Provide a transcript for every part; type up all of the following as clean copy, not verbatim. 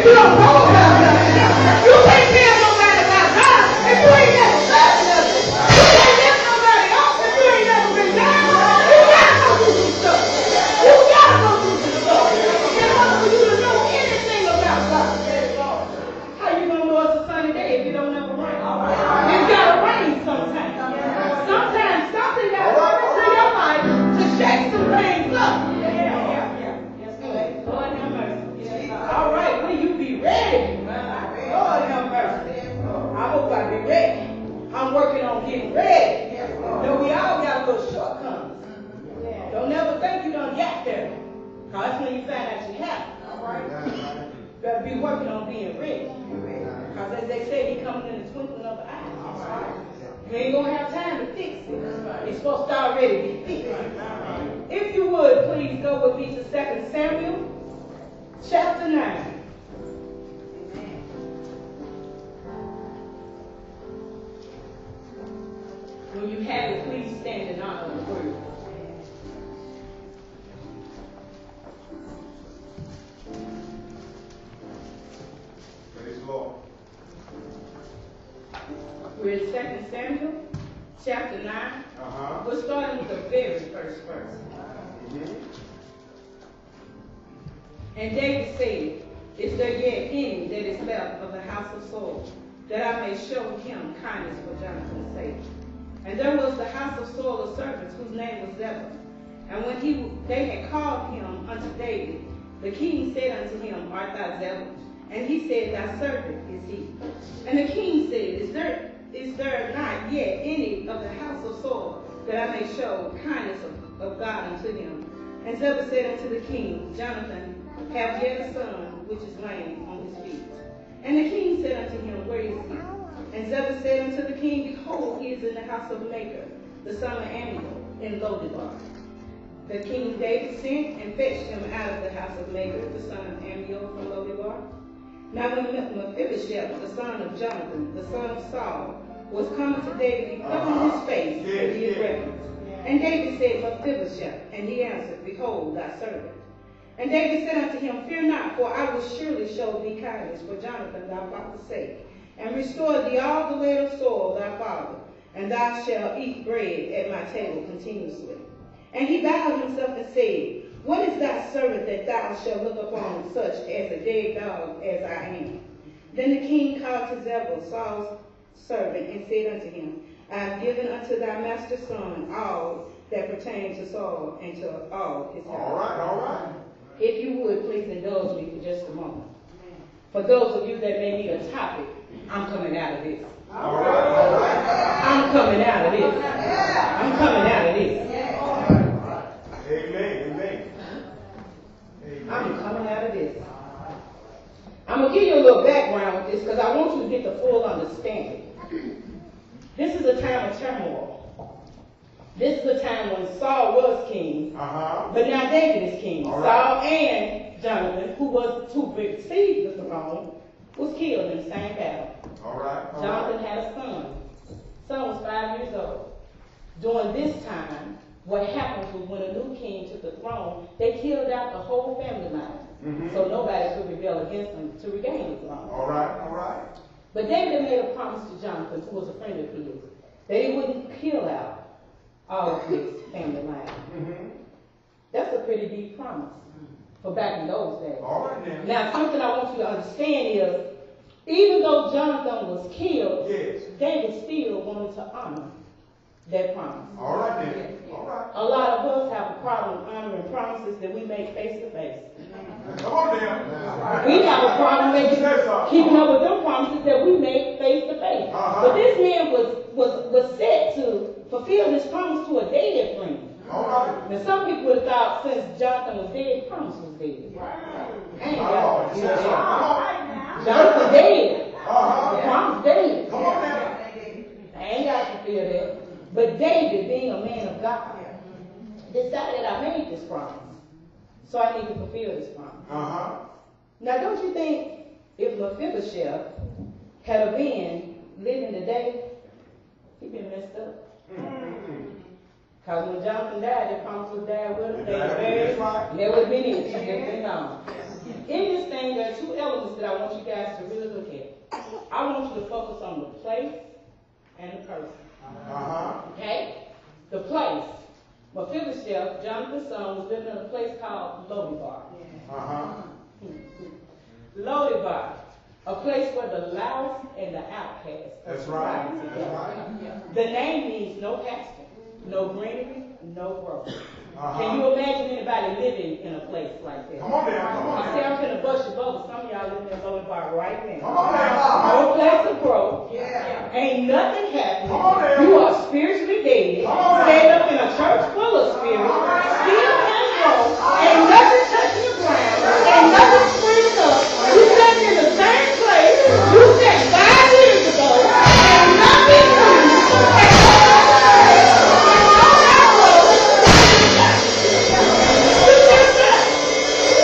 you don't know about God. You can't tell nobody about God if you ain't never studied nothing. You can't tell nobody else if you ain't never been down. You gotta go do some stuff. You gotta go do some stuff. In order for you to know anything about God. How you gonna know it's a sunny day if you don't know the rain? It's gotta rain sometimes. Sometimes something gotta come into your life to shake some things up. Lord have mercy. All right, will you be ready? Lord have mercy. I hope I be ready. I'm working on getting ready. Though we all got little shortcomings. Don't never think you done get there. Because that's when you find out you have. All right? Better be working on being ready. Because as they say, he coming in the twinkling of an eye. You ain't going to have time to fix it. It's supposed to already be fixed. If you would, please go with me to 2 Samuel chapter 9. When you have it, please stand in honor of the word. Praise the Lord. We're in 2 Samuel chapter 9. We're starting with the very first verse. And David said, is there yet any that is left of the house of Saul, that I may show him kindness for Jonathan's sake? And there was the house of Saul a servant whose name was Ziba. And when they had called him unto David, the king said unto him, art thou Ziba? And he said, thy servant is he. And the king said, is there not yet any of the house of Saul, that I may show kindness of God unto him? And Ziba said unto the king, Jonathan hath yet a son, which is lame on his feet. And the king said unto him, where is he? And Ziba said unto the king, behold, he is in the house of Machir, the son of Amiel, in Lodebar. The king David sent and fetched him out of the house of Machir, the son of Amiel, from Lodebar. Now when Mephibosheth, the son of Jonathan, the son of Saul, was coming to David, he fell on his face and did reverence. And David said, Mephibosheth, and he answered, behold, thy servant. And David said unto him, fear not, for I will surely show thee kindness for Jonathan thy father's sake, and restore thee all the way of Saul thy father, and thou shalt eat bread at my table continuously. And he bowed himself and said, what is thy servant that thou shalt look upon such as a dead dog as I am? Then the king called to Ziba, Saul's servant, and said unto him, I have given unto thy master's son all that pertain to Saul and to all his house. All right. If you would, please indulge me for just a moment. For those of you that may need a topic, I'm coming out of this. All right. I'm coming out of this. I'm coming out of this. Amen. I'm coming out of this. I'm going to give you a little background with this because I want you to get the full understanding. This is a time of turmoil. This is a time when Saul was king, but now David is king. Right. Saul and Jonathan, who was to receive the throne, was killed in the same battle. Jonathan had a son. Son was 5 years old. During this time, what happened was when a new king took the throne, they killed out the whole family line. So nobody could rebel against them to regain the throne. All right. But David made a promise to Jonathan, who was a friend of his, that he wouldn't kill out all of his family line. That's a pretty deep promise for back in those days. All right, then. Now, something I want you to understand is, even though Jonathan was killed, David still wanted to honor that promise. All right, then. All right. A lot of us have a problem honoring promises that we make face to face. Come on, then. We have a problem keeping up with them promises that we make face to face. But this man was set to fulfill this promise to a dead friend. All right. Now, some people would have thought since Jonathan was dead, the promise was dead. Jonathan dead. The promise dead. Come on now. I ain't got to fulfill that. But David, being a man of God, decided I made this promise. So I need to fulfill this promise. Now, don't you think if Mephibosheth had been living today, he'd been messed up? Because when Jonathan died, that promise was died with him. They were buried, and there would have been it. They'd been gone. In this thing, there are two elements that I want you guys to really look at. I want you to focus on the place and the person. Okay? The place. Mephibosheth, Jonathan's son, was living in a place called Lodebar. Lodebar. A place where the lost and the outcast. That's right. That's right. The name means no pasture, no greenery, no growth. Can you imagine anybody living in a place like that? Come on now, come on. I say I'm going to bust your bubble. Some of y'all living in Lodebar right now. Come on now. No place of growth. Yeah. Ain't nothing happening. Come on now. You are spiritually dead. Stand up in a church full of spirit. Still has growth. Ain't nothing touching the ground. Ain't nothing springing up. You sitting in the same place you sat 5 years ago. And nothing new.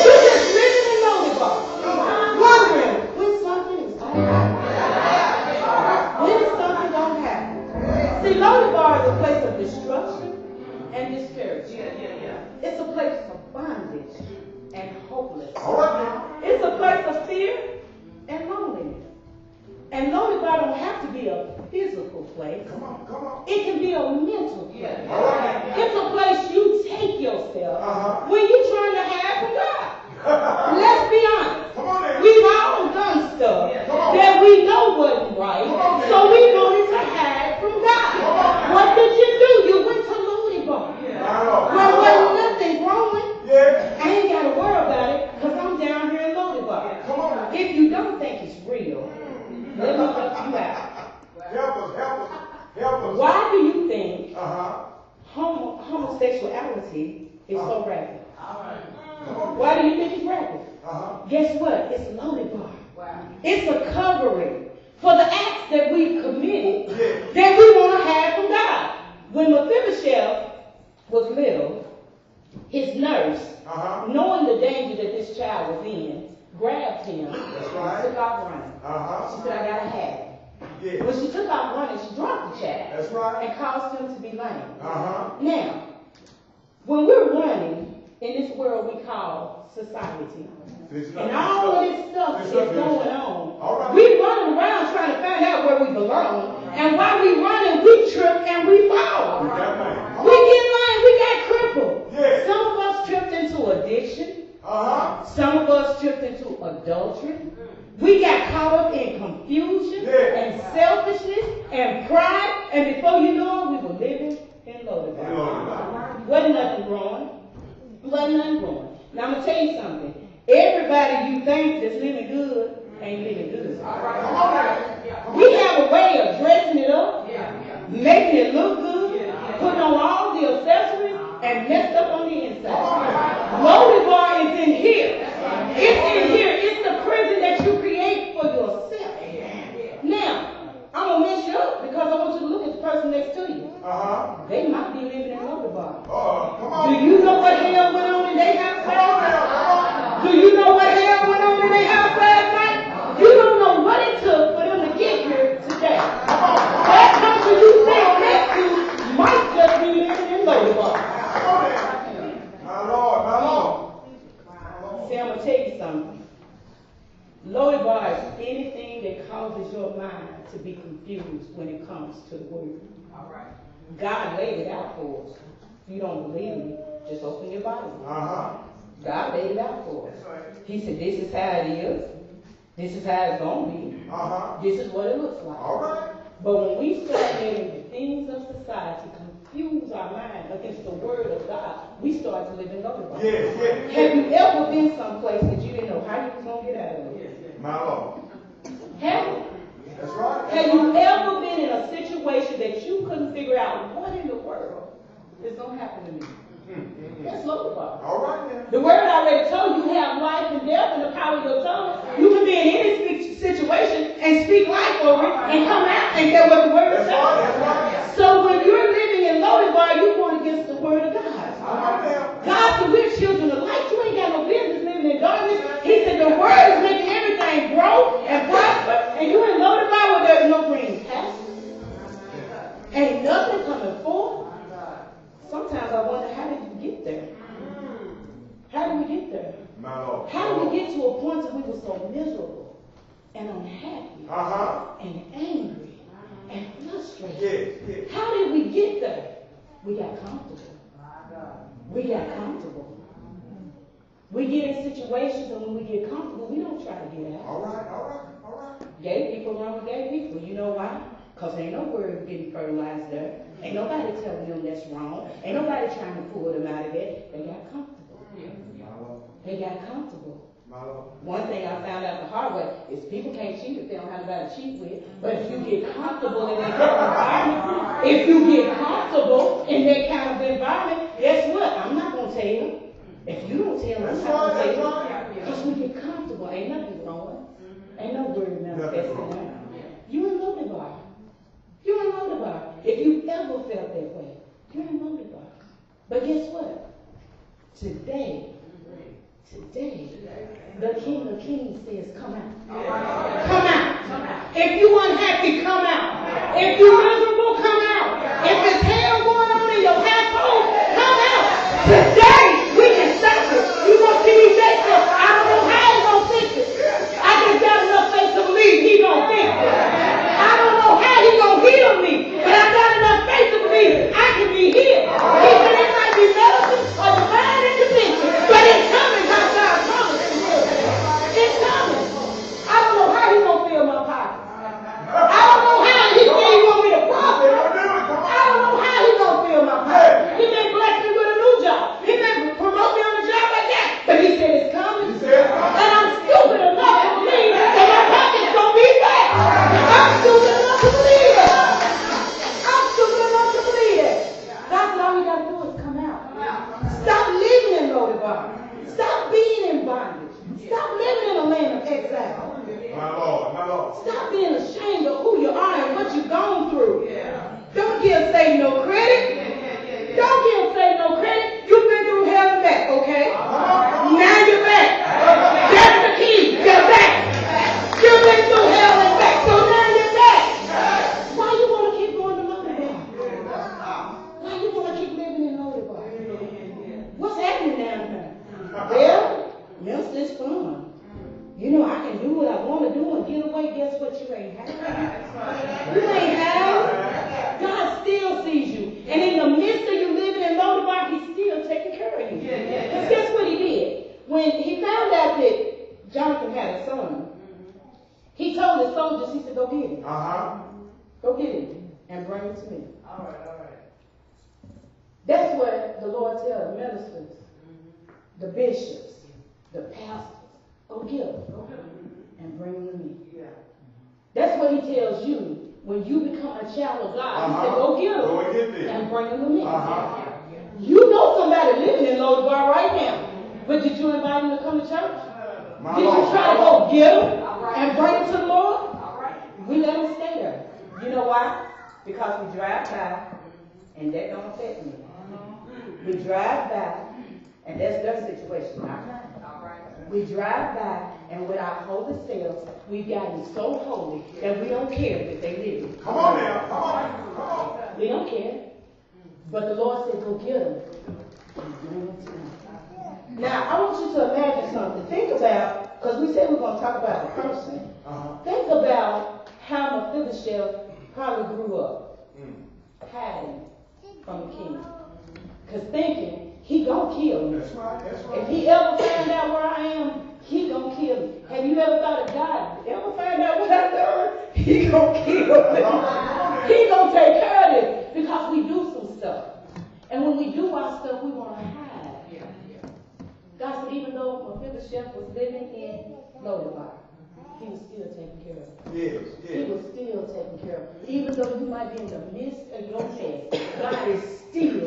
You just living in Lodebar. Wondering when something is going to happen. When something going to happen. See, Lodebar is a place of destruction and discouragement. It's a place of bondage and hopelessness. It's a place of fear and loneliness. And Lodebar don't have to be a physical place. Come on. It can be a mental place. It's a place you take yourself when you're trying to hide from God. Let's be honest. Come on now. We've all done stuff that we know wasn't right, so we wanted to hide from God. What did you do? You went to Lodebar. Where wasn't nothing growing. I ain't got to worry about it because I'm down here in Lodebar. Come on. If you don't think it's real, let me help you out. Help us. Why do you think homosexuality is so rampant? Why do you think it's rampant? Guess what? It's Lodebar. It's a covering for the acts that we've committed that we want to hide from God. When Mephibosheth was little, his nurse, knowing the danger that this child was in, grabbed him and took off running. She said, I got to have him. When she took off running, she dropped the child and caused him to be lame. Now, when we're running in this world we call society, and all of this stuff is going on, we running around trying to find out where we belong, and while we running, we trip and we fall. We get lame, we got crippled. Some of us tripped into addiction. Some of us tripped into adultery. We got caught up in confusion and selfishness and pride, and before you know it, we were living in Lodebar. Wasn't nothing growing. Now I'm gonna tell you something. Everybody you think that's living good ain't living good. We have a way of dressing it up, making it look good, putting on all the accessories, and messed up on the inside. Lodebar is in here. It's in here. It's the prison that you create for yourself. Now, I'm going to mess you up because I want you to look at the person next to you. They might be living in Lodebar. Do you know what hell went on in their house last night? Do you know what hell went on in their house last night? You don't know what it took for them to get here today. That person you think next to might just be living in Lodebar. My Lord. See, I'm going to tell you something. Lodebar is anything that causes your mind to be confused when it comes to the word. God laid it out for us. If you don't believe me, just open your Bible. God laid it out for us. He said, this is how it is. This is how it's going to be. This is what it looks like. But when we start letting the things of society confuse our mind against the word of God, we start to live in Lodebar. Have you ever been someplace that you didn't know how you was going to get out of it? My Lord. Have you? That's right. Have you ever been in a situation that you couldn't figure out what in the world is going to happen to me? That's Lodebar. All right then. The word already told you have life and death in the power of your tongue. You can be in any situation and speak life over it and come out and get what the word says. Right. So when you're living in Lodebar, you going against the word of God. God said we're children of light. You ain't got no business living in darkness. He said the word is making everything grow and prosper. And you in Lodebar where there's no green pastures. Ain't nothing coming forth. Sometimes I wonder, how did you get there? How did we get there? My Lord. How did we get to and unhappy Uh-huh. and angry and frustrated. Yes. How did we get there? We got comfortable. We got comfortable. We get in situations, and when we get comfortable, we don't try to get out. All right. Gay people run with gay people. You know why? Because ain't no word getting fertilized there. Ain't nobody telling them that's wrong. Ain't nobody trying to pull them out of that. They got comfortable. They got comfortable. One thing I found out the hard way is people can't cheat if they don't have anybody to cheat with. But if you get comfortable in that kind of environment, if you get comfortable in that kind of environment, guess what? I'm not going to tell. If you don't tell, I'm not going to tell. Because we get comfortable. Ain't nothing wrong. Ain't no word manifesting. You in Lodabar. You in Lodabar. If you ever felt that way, you're in Lodabar. But guess what? Today, the King of Kings says, come out. Come out. If you unhappy, come out. If you miserable, come out. If there's hell going on in your household, come out. Today, we can stop it. You want to see me say so? I don't know how he's going to fix it. I just got enough faith to believe he's going to fix it. I don't know how he's going to heal me, but I got enough faith to believe I can be healed. Even it might be medicine or divine intervention, but it's coming. It's coming. I don't know how he's going to fill my pocket. I don't know how he want me to profit. I don't know how he's going to fill my pocket. He may bless me with a new job. He may promote me on a job like that. But he said it's coming. And I'm stupid enough to believe that my pocket's going to be fat. I'm stupid enough to believe it. I'm stupid enough to believe it. That's all we got to do is come out. Stop living in Lodabar. Stop being in bondage. Stop living in a land of exile. My Lord. Stop being ashamed of who you are and what you've gone through. Don't give Satan no credit. Don't give Satan no credit. You've been through hell and back, okay? Now you're back. That's the key. You're back. You've been through hell and back, so now you're back. Why you want to keep going to Lodabar? Why you want to keep living in Lodabar? What's happening down there? Well, minister is fun. You know, I can do what I want to do and get away. Guess what? You ain't have. You ain't have. God still sees you. And in the midst of you living in Lodabar, he's still taking care of you. Because guess what he did? When he found out that Jonathan had a son, he told his soldiers, he said, go get him. Go get him and bring him to me. All right. That's what the Lord tells ministers, the bishops, the pastors. Go get them and bring them to me. That's what he tells you when you become a child of God. He said, go get them and bring them to me. You know somebody living in Lodabar right now. But did you invite them to come to church? Did you try to go get them and bring them to the Lord? We let them stay there. You know why? Because we drive by and that don't affect me. We drive by and that's their situation, not mine. We drive by, and with our holy selves, we've gotten so holy that we don't care that they live in. Come on now. We don't care. But the Lord said, go get them and bring them to me. Now, I want you to imagine something. Think about, because we said we're going to talk about the person. Think about how Mephibosheth probably grew up, hiding from the king. Because thinking, he gonna kill me. That's right. If he ever find out where I am, he gonna kill me. Have you ever thought of God? Ever find out what I've done? He gonna kill me. He gonna take care of it because we do some stuff. And when we do our stuff, we want to hide. God said, even though Mephibosheth was living in Lodabar, he was still taking care of it. He was still taking care of it. Even though you might be in the midst of your mess, God is still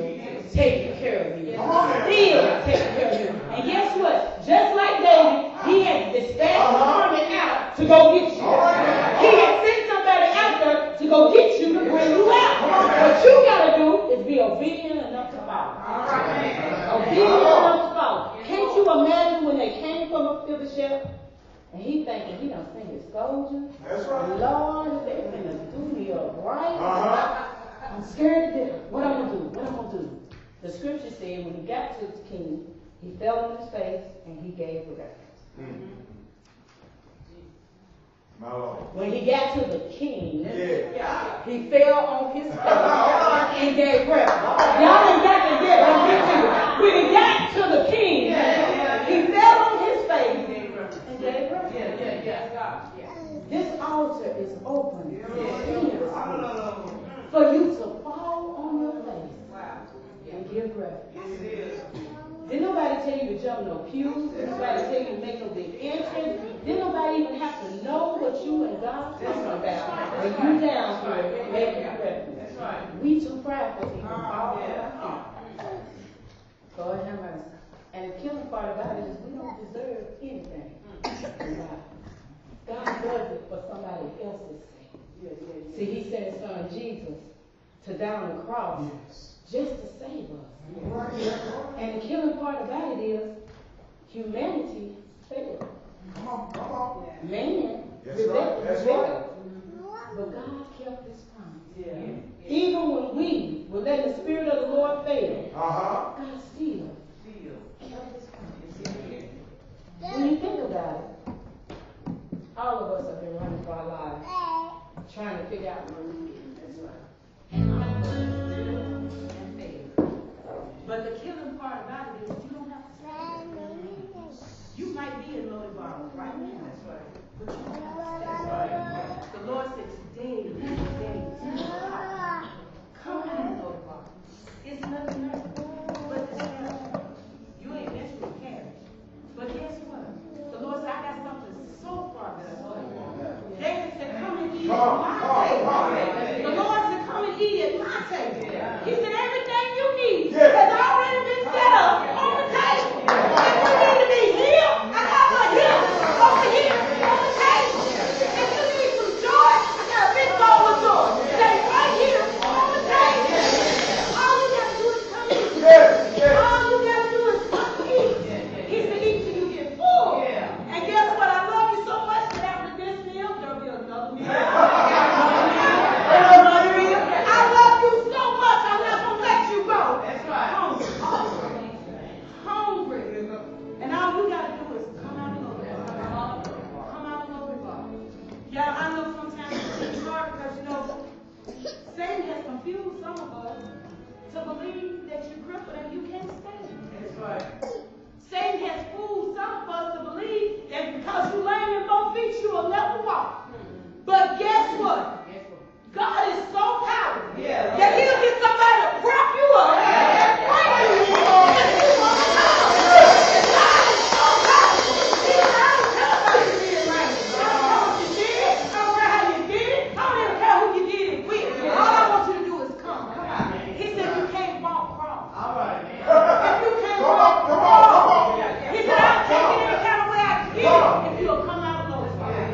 taking care of you. Still taking care of you. And guess what? Just like David, he had dispatched the army out to go get you. He had sent somebody out there to go get you to bring you out. What you got to do is be obedient enough to follow. Obedient enough to follow. Can't you imagine when they came from Mephibosheth? And he thinking he done seen his soldiers. That's right. Lord, they finna do me up, right? I'm scared to death. What I'm gonna do? The scripture said when he got to the king, he fell on his face and he gave the reference. My Lord. When he got to the king, Yeah. he fell on his face and gave breath. Y'all ain't got to get it. When he got to the king, he fell on his face and gave breath. This altar is open for you to fall on your face and give breath. Didn't nobody tell you to jump no pews? Didn't nobody tell you to make no big entrance? Didn't nobody even have to know what you and God talking about? When you down here making breakfast. We too prideful to even fall on our feet. Lord have mercy. And the killing part about it is we don't deserve anything from God. God does it for somebody else's sake. See, he sent his son Jesus to die on the cross just to save us. And the killing part about it is humanity failed. Come on. Man rebelled. But God kept his promise. Even when we were letting the Spirit of the Lord fail, God still kept his promise. When you think about it, all of us have been running for our lives, trying to figure out where we get. That's right. And all of us and failed. But the killing part about it is you don't have to stay. You might be in Lodi Bar right now. That's right. But you don't have to stay. Right. The Lord said today is the day. Come on, Lodi Bar. It's nothing else but this marriage. You ain't messing with marriage. But guess what? The Lord said, I got something so far that I want. David said, come and eat at my table. The Lord said, come and eat at my table. He said, everything you need has already been set up on the table. If you need to be healed, I got my healing over here on the table. If you need some joy, I got a big bowl of joy. Stay right here on the table. All you got to do is come eat. All you got to do is come eat. He said, eat till you get full. And guess what? I love you so much that after this meal, there'll be another meal. I love you so much, I'm not going to let you go. That's right. Hungry. And all you got to do is come out and over. Come out and over. Yeah, I know sometimes it's hard because, you know, Satan has confused some of us to believe that you're crippled and you can't stand. That's right. Satan has fooled some of us to believe that because you land in both feet, you will never walk. But guess what? God is so powerful that he'll get somebody to prop you up and break you up if you want to come. God is so powerful. He said, I don't care about you being right. I don't care what you did. I don't care how you did it. I don't even care who you did it with. All I want you to do is come. Come on. He said, you can't walk wrong. All right. If you can't walk wrong, he said, I'll take it any kind of way I can get it if you'll come out of those fires.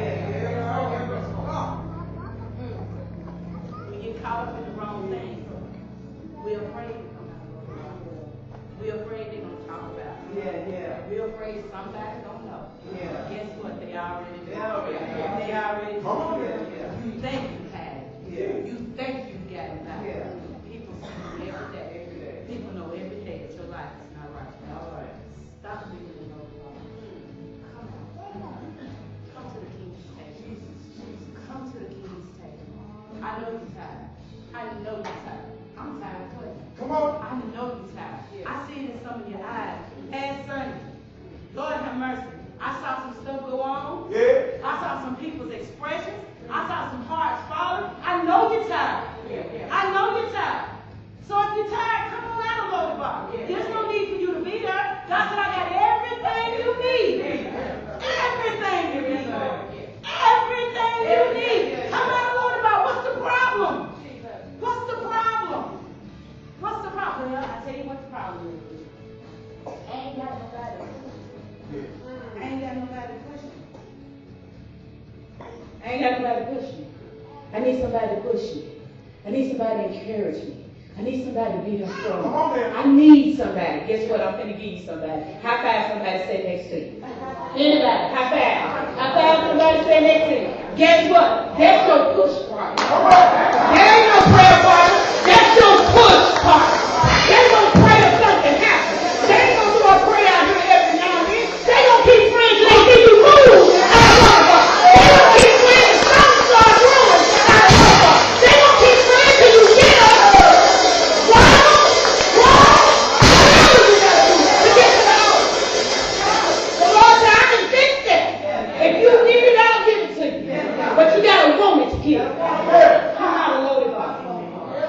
Caught up in the wrong thing. We're afraid to come out of the wrong. We're afraid they're going to talk about it. We're afraid somebody don't know. Guess what? They already know. They already know. You think you had it. You think you got it now. People see you every day. People know every day that your life is not right. All right. Stop being in those wrongs. Come on. Come to the King's table. Come to the King's table. I know you're tired. I know you're tired. I'm tired too. Come on. I know you're tired. I see it in some of your eyes. Last Sunday, Lord have mercy. I saw some stuff go on. I saw some people's expressions. I saw some hearts falling. I know you're tired. I know you're tired. So if you're tired, come on out of Lodi Bar. There's no need for you to be there. God said, I got everything you need. Everything you need. Everything you need. Come out of Lodi Bar. What's the problem? What's the problem? What's the problem? Well, I tell you what the problem is. I ain't got nobody to push. I ain't got nobody to push me. I ain't got nobody to push me. I need somebody to push me. I need somebody to encourage me. I need somebody to be there strong. I need somebody. Guess what? I'm going to give you somebody. High five somebody sitting next to you. Anybody? High five. High five somebody sitting next to you. Guess what? That's your push part. That ain't no prayer part. That's your push part. They gonna pray if something happens. They ain't gonna do a prayer out here every now and then. They gonna keep praying till they see you move. They gonna keep praying skip. Come out of loaded bar.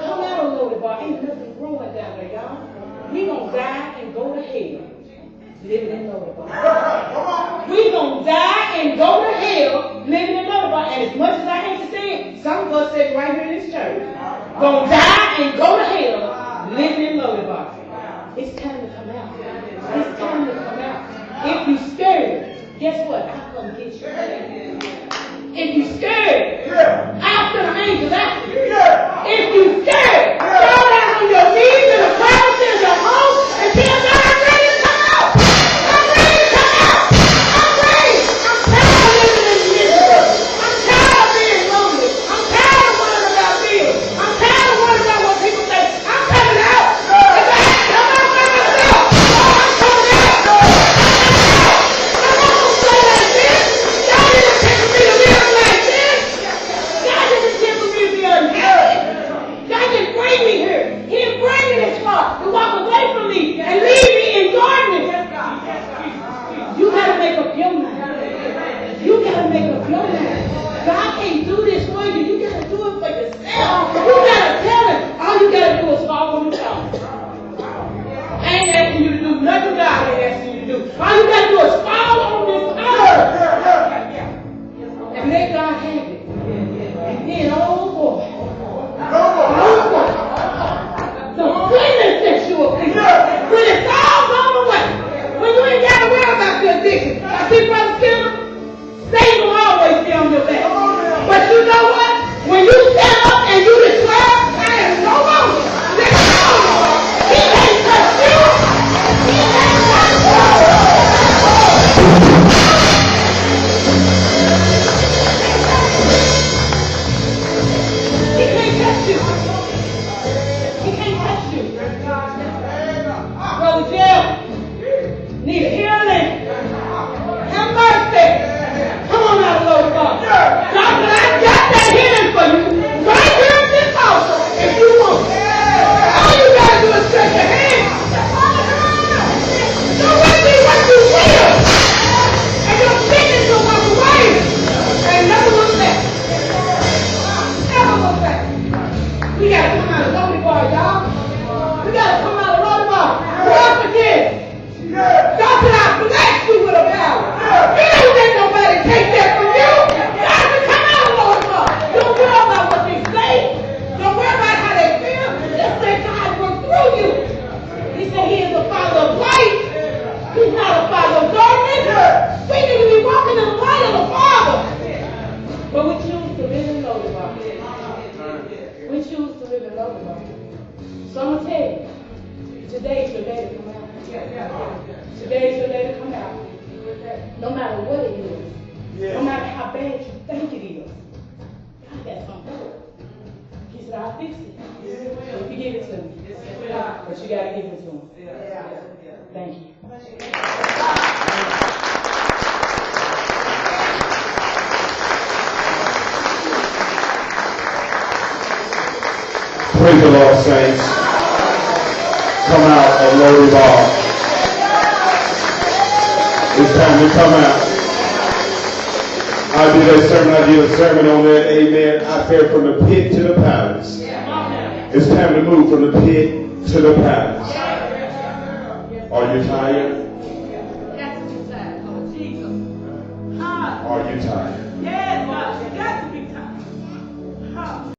Come out of loaded bar. Ain't nothing growing down there, y'all. We gonna die and go to hell living in loaded bar. We gonna die and go to hell living in loaded bar. And as much as I hate to say it, some of us sit right here in this church. Gonna die and go to hell living in loaded bar. It's time to come out. It's time to come out. If you scared, guess what? I'll come get you. If you scared, I'll send angels after you. If you scared, fall down on your knees in the crowd in your home and tell God, I'm ready to come out. I'm ready to come out. I'm ready. I'm tired of living in misery. I'm tired of being lonely. I'm tired of worrying about bills. I'm tired of worrying about what people say. I'm coming out. If I had to come out by myself, I'm coming out. I'm not going to stay like this. God didn't pick me to live like this. God didn't pick me to be unhappy. God didn't bring me here. He didn't bring me this far to walk away from me and leave me in darkness. You got to make up your mind. You got to make up your mind. God can't do this for you. You got to do it for yourself. You got to tell him. All you got to do is fall on the cross. I ain't asking you to do nothing God ain't asking you to do. All you got to do is fall on this earth and let God have it. And then, oh boy, the goodness that you will be. When it's all gone away, when you ain't got to worry about your addiction. I see Brother Kemp, Satan will always be on your back. But you know what? When you stand up and you declare, I am no longer. Let's go. He can't touch you. He can't touch you. He can't touch you. He can't touch you. Brother Jeff, need a healing. Have mercy. Come on out of low bar. Doctor, I got that healing for you. Right here in this house, if you want. All you got to do is stretch your hand. So with me what you will. And your sickness will walk away. And never look back. Never look back. We got to come out of low bar, y'all. We got to come out of low bar. Once again. God said, I bless you with a power. You don't let nobody take that from you. God said, come out, Lord God. Don't worry about what they say. Don't worry about how they feel. Just let God work through you. He said he is a father of light. He's not a father of darkness. We need to be walking in the light of the Father. But we choose to live in Lodabar. We choose to live in Lodabar. So I'm going to tell you, today's your day to come out. Today's your day to come out. No matter what it is. No matter how bad you think it is. God got something for it. He said, I'll fix it. If you give it to me. But you got to give it to him. Thank you. Praise the Lord, saints. Come out and load it all. It's time to come out. I did a sermon on that, amen. I said from the pit to the palace. It's time to move from the pit to the palace. Are you tired? Are you tired?